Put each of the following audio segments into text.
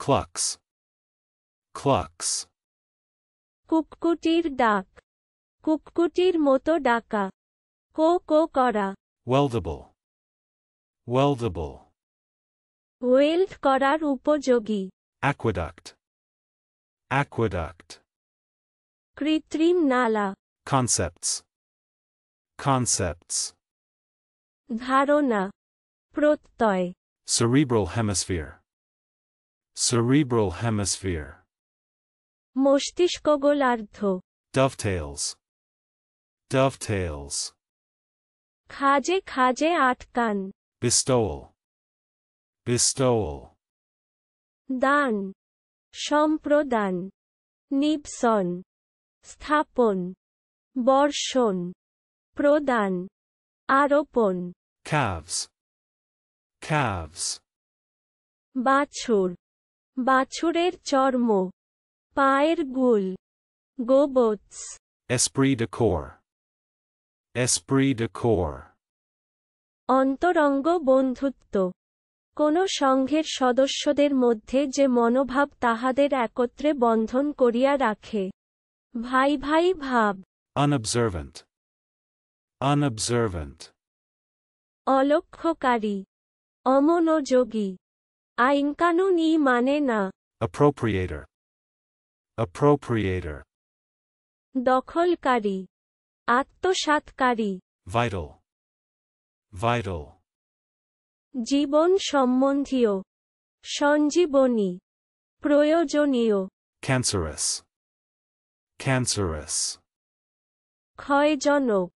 clucks, clucks. কুককুটির ডাক, কুককুটির মতো ডাকা, কো কো করা। Weldable, weldable. ওয়েল্ড করার উপযোগী, Aqueduct, aqueduct. কৃত্রিম নালা, Concepts, concepts. ধারণা, প্রত্যয়, Cerebral hemisphere, cerebral hemisphere. মস্তিষ্কগোলার্ধ, Dovetails, dovetails. খাজে খাজে আটকান, Bestowal, bestowal. দান, সম্প্রদান, নিবসন, স্থাপন, বর্ষণ, প্রদান, আরোপণ। Calves, calves. বাছুর, বাছুরের চর্ম, পায়ের গুল, গোবৎস। Esprit de corps, esprit de corps. অন্তরঙ্গ বন্ধুত্ব, কোন সংঘের সদস্যদের মধ্যে যে মনোভাব তাহাদের একত্রে বন্ধন করিয়া রাখে। ভাই ভাই ভাব। Unobservant, unobservant. অলক্ষ্যকারী, অমনোযোগী, আইনকানুন মানে না। Appropriator, appropriator. দখলকারী, আত্মসাৎকারী। Vital, vital. জীবন সম্বন্ধীয়, সঞ্জীবনী, প্রয়োজনীয়। Cancerous, cancerous. ক্ষয়জনক,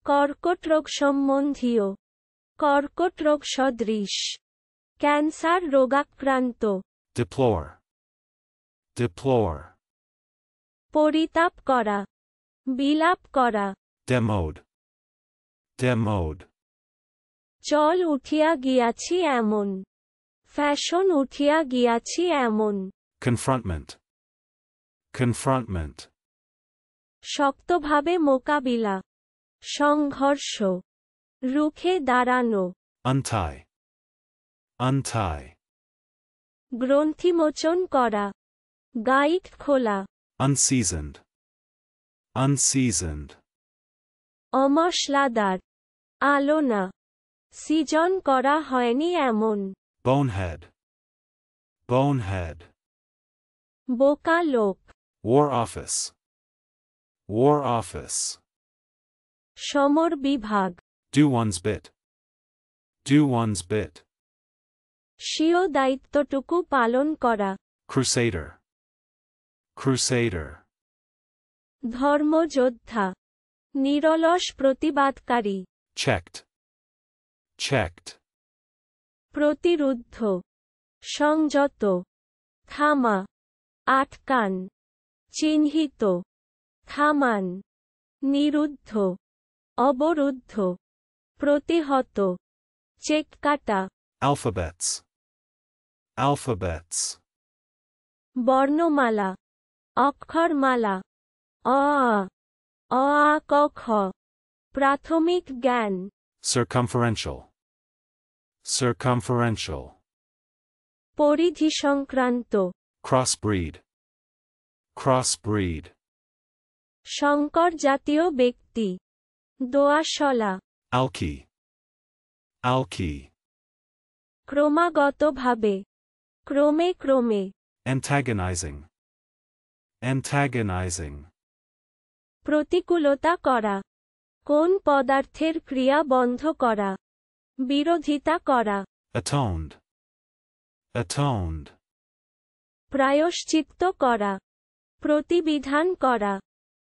কর্কট রোগ সম্বন্ধীয়, কর্কট রোগ সদৃশ, ক্যান্সার রোগাক্রান্ত। Deplore, deplore. পরিতাপ করা, বিলাপ করা। Demode, demode. চল উঠিয়া গিয়াছি এমন, ফ্যাশন উঠিয়া গিয়াছি এমন। Confrontment, confrontment. শক্তভাবে মোকাবিলা, সংঘর্ষ, রুখে দাঁড়ানো। Untie, untie. গ্রন্থিমোচন করা, গাইড খোলা। Unseasoned, unseasoned. অমশলাদার, আলোনা, সৃজন করা হয়নি এমন। Bonehead, bonehead. বোকা লোক, War office, war office. সমর বিভাগ, Do one's bit, do one's bit. স্বীয় দায়িত্বটুকু পালন করা। Crusader, crusader. ধর্মযোদ্ধা, নিরলস প্রতিবাদকারী। Checked, checked. প্রতিরুদ্ধ, সংযত, থামা, আটকান, চিহ্নিত, থামান, নিরুদ্ধ, অবরুদ্ধ, প্রতিহত, চেক কাটা। Alphabets, alphabets. বর্ণমালা, অক্ষরমালা, অ আ, অ আ ক খ। প্রাথমিক জ্ঞান। Circumferential, circumferential. পরিধি সংক্রান্ত। Crossbreed, crossbreed. সংকর জাতীয় ব্যক্তি। দোআঁশলা। Alky, alky. ক্রমাগতভাবে, ক্রমে ক্রমে। Antagonizing, antagonizing. প্রতিকূলতা করা, কোন পদার্থের ক্রিয়া বন্ধ করা, বিরোধিতা করা। Atoned, atoned. প্রায়শ্চিত্ত করা, প্রতিবিধান করা,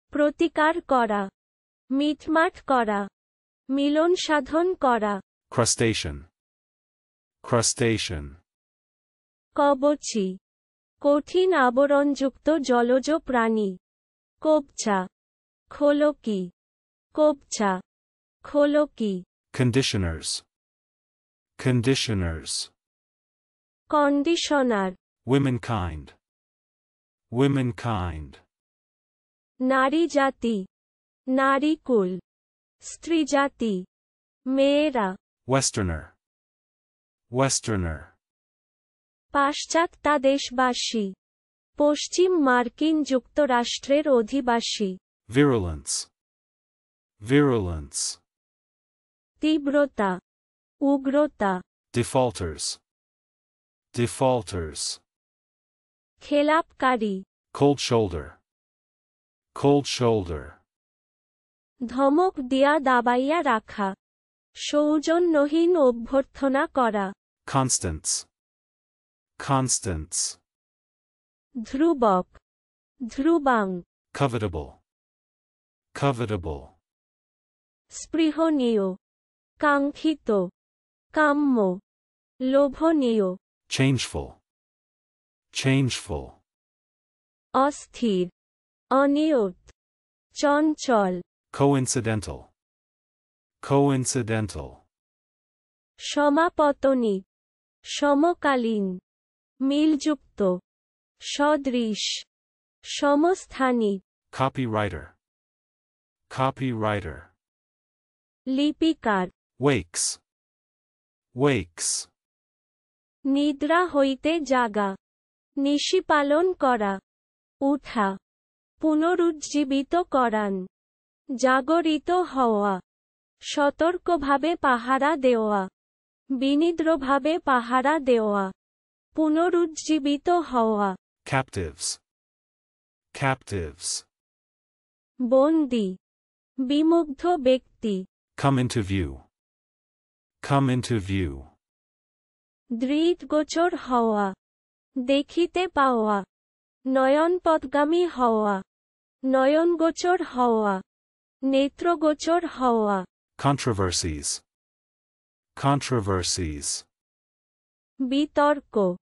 প্রতিকার করা, মিটমাট করা, মিলন সাধন করা। Crustacean, crustacean. কবচী, কঠিন আবরণযুক্ত জলজ প্রাণী। কোবচা, খোলকি, কোবচা, খোলকি। Conditioners, conditioners. Conditioner, Womankind, womankind. নারী জাতি, নারীকুল, স্ত্রীজাতি, মেয়েরা। Westerner, westerner. পাশ্চাত্যাদেশবাসী, পশ্চিম মার্কিন যুক্তরাষ্ট্রের অধিবাসী। Virulence. Virulence. তীব্রতা, উগ্রতা। Defaulters. Defaulters. খেলাপকারী, Cold shoulder. Cold shoulder. ধমক দিয়া দাবাইয়া রাখা, সৌজন্যহীন অভ্যর্থনা করা। Constants. Constants. ধ্রুবক, ধ্রুবাং। Covetable. Covetable. স্পৃহনীয়, কাঙ্ক্ষিত, কাম্য, লোভনীয়। Changeful. Changeful. অস্থির, অনিয়ত, চঞ্চল। Coincidental. Coincidental. সমাপতনী, সমকালীন, মিলযুক্ত, সদৃশ, সমস্থানী। Copywriter. Copywriter. লিপিকার। Wakes. Wakes. নিদ্রা হইতে জাগা, নিশি পালন করা, উঠা, পুনরুজ্জীবিত করান, জাগরিত হওয়া, সতর্কভাবে পাহারা দেওয়া, বিনিদ্রভাবে পাহারা দেওয়া, পুনরুজ্জীবিত হওয়া। Captives. Captives. বন্দী, বিমুগ্ধ ব্যক্তি। Come into view. Come into view. দৃঢ়গোচর হওয়া, দেখিতে পাওয়া, নয়নপথগামী হওয়া, নয়নগোচর হওয়া, নেত্রগোচর হওয়া। Controversies. Controversies. বিতর্ক,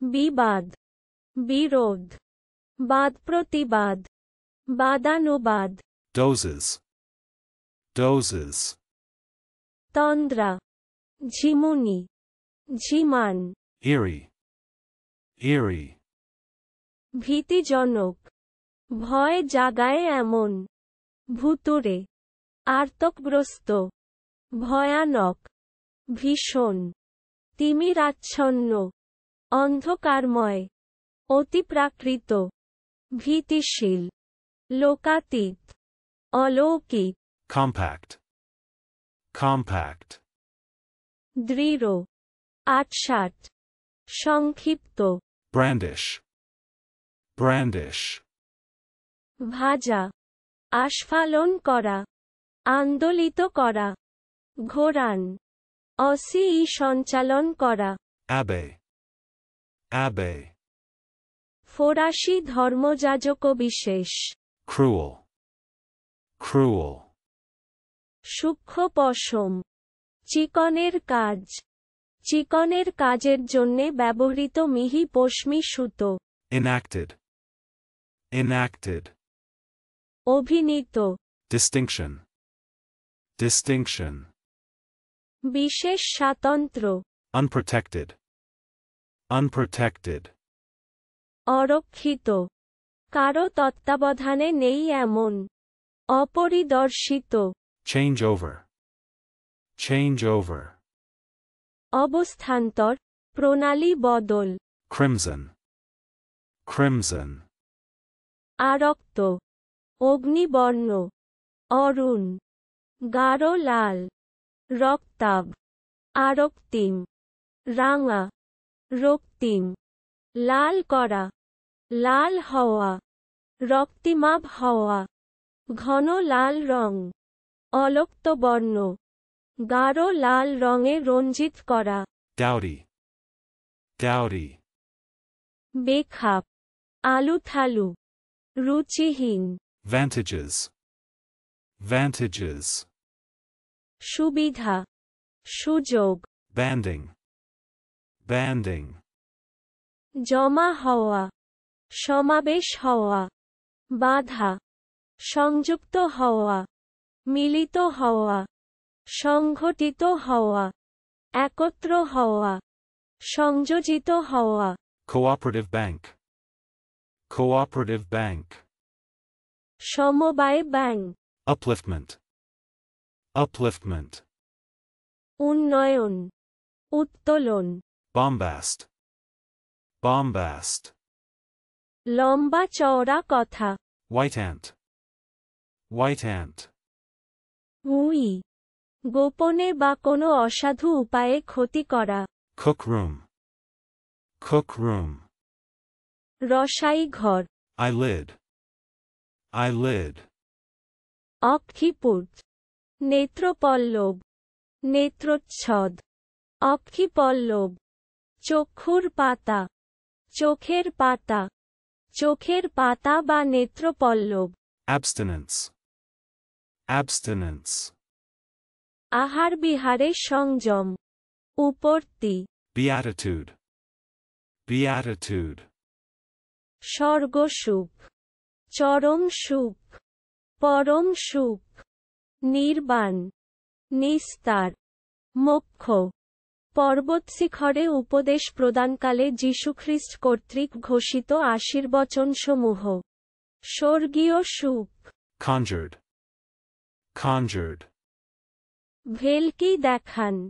বিবাদ, বিরোধ, বাদ-প্রতিবাদ, বাদানুবাদ। Dozes. Dozes. তন্দ্রা, ঝিমুনি, ঝিমান। Eerie. Eerie. ভীতিজনক, ভয় জাগায় এমন। ভুতুড়ে, আর্তগ্রস্ত, ভয়ানক, ভীষণ। তিমিরাচ্ছন্ন, অন্ধকারময়, অতিপ্রাকৃত, ভীতিশীল, লোকাতীত, অলৌকিক। Compact. Compact. দৃঢ়, আটসাট, সংক্ষিপ্ত। Brandish. Brandish. ভাজা, আস্ফালন করা, আন্দোলিত করা, ঘোরান, অসিই সঞ্চালন করা। Abbé. Abbé. ফরাসি ধর্মযাজকবিশেষ। Cruel. Cruel. সূক্ষ্ম পশম, চিকনের কাজ, চিকনের কাজের জন্যে ব্যবহৃত মিহি পশমি সুতো। Enacted. Enacted. অভিনীত, Distinction. Distinction. বিশেষ স্বাতন্ত্র্য। Unprotected. Unprotected. অরক্ষিত, কারো তত্ত্বাবধানে নেই এমন। অপরিদর্শিত, Change over. Change over. অবস্থান্তর, প্রণালী বদল। Crimson. Crimson. আরক্ত, অগ্নিবর্ণ, অরুণ, গাঢ় লাল, রক্তাভ, আরক্তিম, রাঙা, রক্তিম। লাল করা, লাল হওয়া, রক্তিমাভ হওয়া, ঘন লাল রং, অলক্তবর্ণ, গাঢ় লাল রঙে রঞ্জিত করা। Dowdy. Dowdy. বেখাপ, আলুথালু, রুচিহীন। Vantages. Vantages. সুবিধা, সুযোগ। Banding. Banding. জমা হওয়া, সমাবেশ হওয়া, বাধা, সংযুক্ত হওয়া, মিলিত হওয়া, সংঘটিত হওয়া, একত্র হওয়া, সংযোজিত হওয়া। Cooperative bank. Cooperative bank. সমবায় ব্যাংক। Upliftment. Upliftment. উন্নয়ন, উত্তোলন। Bombast. Bombast. লম্বা চওড়া কথা। White ant. White ant. We গোপনে বা কোনো অসাধু উপায়ে ক্ষতি করা। Cook room. Cook room. রসাই ঘর। Eyelid. Eyelid. অক্ষিপুট নেত্রপল্লব নেত্রচ্ছদ। অক্ষিপল্লব চক্ষুর পাতা চোখের পাতা চোখের পাতা বা নেত্রপল্লব। Abstinence. Abstinence. আহার বিহারে সংযম। উপরতি Beatitude. Beatitude. স্বর্গসুখ চরম সুখ পরম সুখ। নির্বাণ নিস্তার মোক্ষ। পর্বতশিখরে উপদেশ প্রদানকালে যীশুখ্রিস্ট কর্তৃক ঘোষিত আশীর্বচনসমূহ। স্বর্গীয় সুখ। Conjured. Conjured. ভেলকি দেখান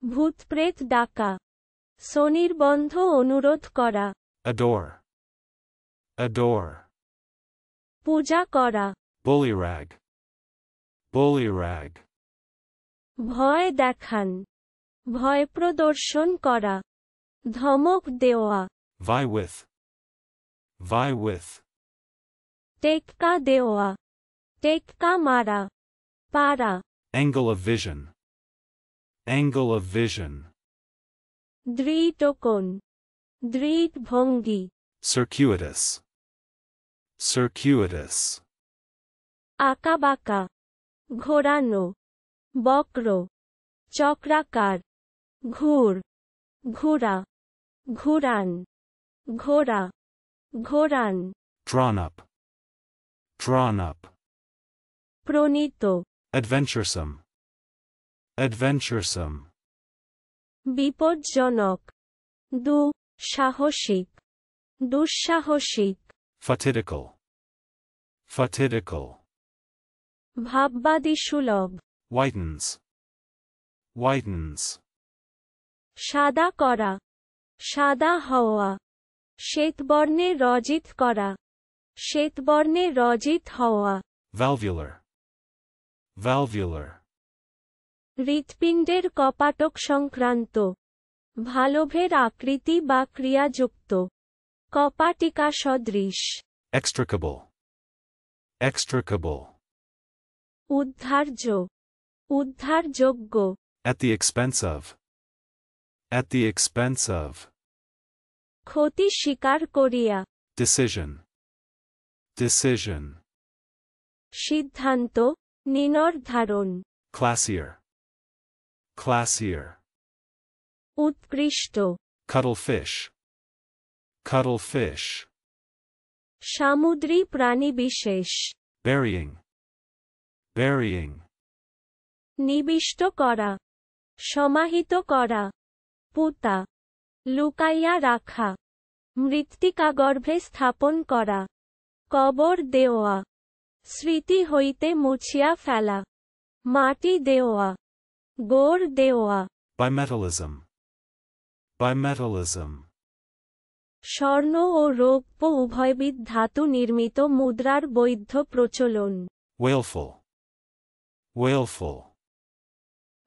ভূতপ্রেত ডাকা। স্বনির্বন্ধ অনুরোধ করা। Adore. Adore. পূজা করা। Bullyrag. Bullyrag. ভয় দেখান ভয় প্রদর্শন করা। ধমক দেওয়া। Vie with. Vie with. টেক্কা দেওয়া টেক্কা মারা। পারা Angle of vision. Angle of vision. দৃঢ়কোণ দৃঢ় ভঙ্গি। Circuitous. Circuitous. আঁকাবাঁকা ঘোরানো বক্র চক্রাকার। ঘুর ঘুরা ঘুরান ঘোরা ঘোরান। Drawn up. Drawn up. প্রণীত Adventuresome. Adventuresome. বিপজ্জনক দুঃসাহসিক দুঃসাহসিক। Fatidical. Fatidical. ভাববাদী সুলভ। Whitens. Whitens. সাদা করা সাদা হওয়া। শ্বেতবর্ণে রজিত করা শ্বেতবর্ণে রজিত হওয়া। Valvular. Valvular. হৃৎপিণ্ডের কপাটক সংক্রান্ত। ভালভের আকৃতি বা ক্রিয়াযুক্ত। কপাটিকা সদৃশ। Extricable. Extricable. উদ্ধার্য উদ্ধারযোগ্য। At the expense of. At the expense of. ক্ষতি স্বীকার করিয়া। Decision. Decision. সিদ্ধান্ত নির্ধারণ। Classier. Classier. উৎকৃষ্ট Cuttlefish. Cuttlefish. সামুদ্রী প্রাণীবিশেষ। Burying. Burying. নিবিষ্ট করা সমাহিত করা। পুতা লুকাইয়া রাখা মৃত্তিকাগর্ভে স্থাপন করা। কবর দেওয়া স্মৃতি হইতে মুছিয়া ফেলা। মাটি দেওয়া গোড় দেওয়া। Bimetallism. Bimetallism. স্বর্ণ ও রৌপ্য উভয়বিধ ধাতু নির্মিত মুদ্রার বৈধ প্রচলন। Wailful. Wailful.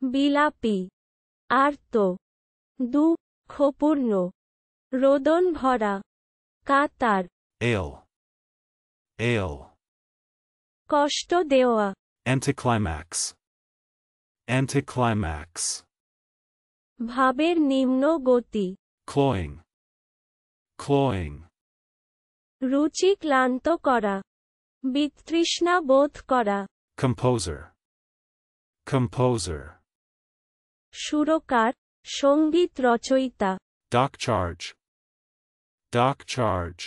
বিলাপী আর্ত দুঃখপূর্ণ রোদন ভরা। কাতার Ale. Ale. কষ্ট দেওয়া। Anticlimax. Anticlimax. ভাবের নিম্ন গতি। Cloying. Cloying. রুচি ক্লান্ত করা বিতৃষ্ণা বোধ করা। Composer. Composer. সুরকার সঙ্গীত রচয়িতা। Dock charge. Dock charge.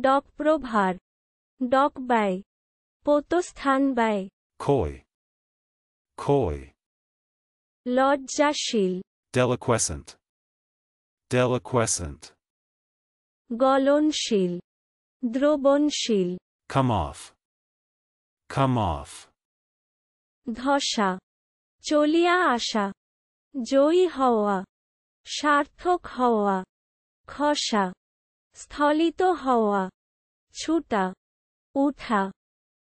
ডকপ্রভার ডক ব্যয় পোতস্থান ব্যয়। Coy. Coy. লজ্জাশীল Deliquescent. Deliquescent. গলনশীল দ্রবণশীল। Come off. Come off. ধসা চলিয়া আসা জয়ী হওয়া সার্থক হওয়া। খসা, স্থলিত হওয়া, ছুটা, উঠা,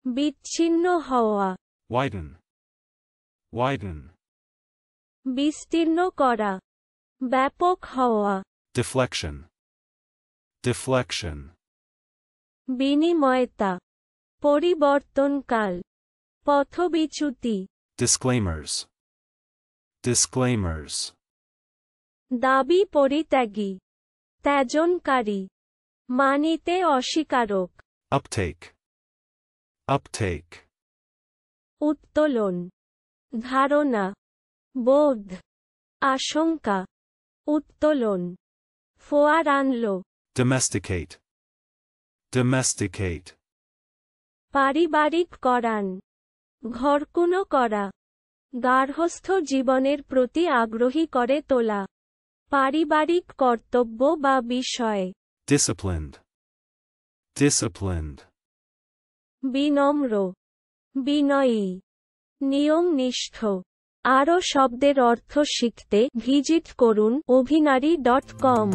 বিচ্ছিন্ন হওয়া, widen, widen, বিস্তীর্ণ করা, ব্যাপক হওয়া, deflection, deflection, বিনিময়তা, পরিবর্তনকাল, পথবিচ্যুতি, disclaimers, disclaimers, দাবি পরিত্যাগী, ত্যাযনকারী, মানিতে অস্বীকারক, uptake, uptake, উত্তোলন, ধারণা, বোধ, আশঙ্কা, উত্তোলন, ফোয়ার আনল, domesticate, domesticate, পারিবারিক করান, ঘরকুনো করা, গার্হস্থ্য জীবনের প্রতি আগ্রহী করে তোলা, পারিবারিক কর্তব্য বা বিষয়, disciplined, disciplined, বিনম্র, বিনয়ী, নিয়মনিষ্ঠ। আরও শব্দের অর্থ শিখতে ভিজিট করুন অভিনারী.com